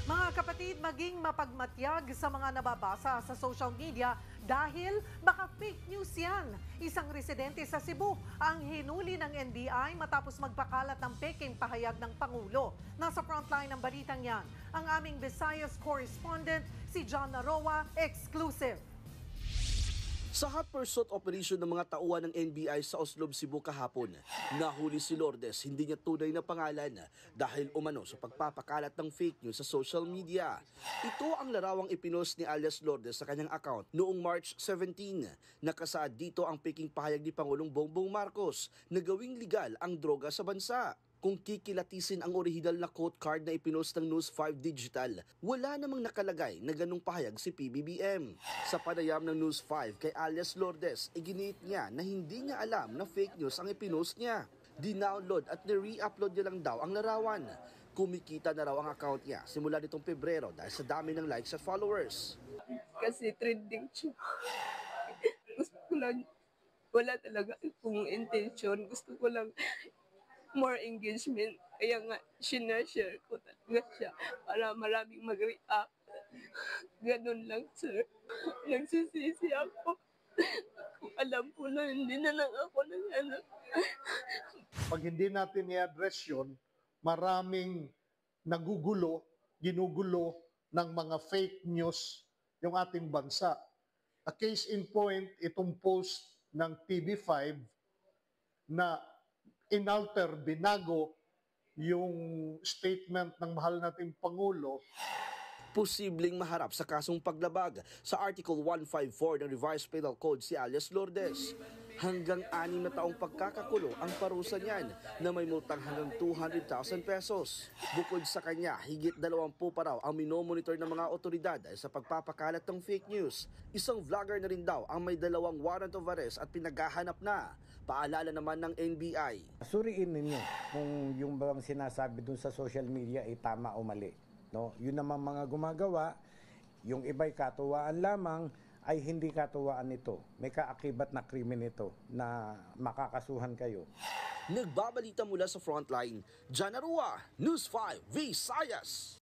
Mga kapatid, maging mapagmatyag sa mga nababasa sa social media dahil baka fake news yan. Isang residente sa Cebu ang hinuli ng NBI matapos magpakalat ng peking pahayag ng Pangulo. Nasa frontline ng balitang yan, ang aming Visayas correspondent si John Naroa, exclusive. Sa hot pursuit operation ng mga tauhan ng NBI sa Oslob, Cebu kahapon, nahuli si Lourdes, hindi niya tunay na pangalan dahil umano sa pagpapakalat ng fake news sa social media. Ito ang larawang ipinost ni alias Lourdes sa kanyang account noong March 17. Nakasaad dito ang peking pahayag ni Pangulong Bongbong Marcos na gawing legal ang droga sa bansa. Kung kikilatisin ang orihinal na quote card na ipinost ng News 5 Digital, wala namang nakalagay na ganung pahayag si PBBM. Sa panayam ng News 5 kay alias Lourdes, iginit niya na hindi niya alam na fake news ang ipinost niya. Dinownload at ni-re-upload niya lang daw ang larawan. Kumikita na raw ang account niya simula nitong Pebrero dahil sa dami ng likes at followers. Kasi trending siya. Gusto ko lang, wala talaga akong intention. Gusto ko lang more engagement. Kaya nga, sinashare ko talaga siya para maraming mag-react. Ganun lang, sir. Nagsisisi ako. Kung alam ko na, hindi na lang ako nag-anak. Pag hindi natin i-address yun, maraming nagugulo, ginugulo ng mga fake news yung ating bansa. A case in point, itong post ng TV5 na inalter, binago yung statement ng mahal nating Pangulo. Posibleng maharap sa kasong paglabag sa Article 154 ng Revised Penal Code si alias Lourdes. Hanggang 6 na taong pagkakakulong ang parusa niyan na may multang hanggang 200,000 pesos. Bukod sa kanya, higit 20 pa raw ang minomonitor ng mga otoridad sa pagpapakalat ng fake news. Isang vlogger na rin daw ang may 2 warrant of arrest at pinaghahanap na. Paalala naman ng NBI. Suriin ninyo kung yung bang sinasabi dun sa social media ay tama o mali. No? Yun naman mga gumagawa, yung iba'y katuwaan lamang, ay hindi katuwaan nito. May kaakibat na krimen ito na makakasuhan kayo. Nagbabalita mula sa frontline, John Naroa, News 5 Visayas.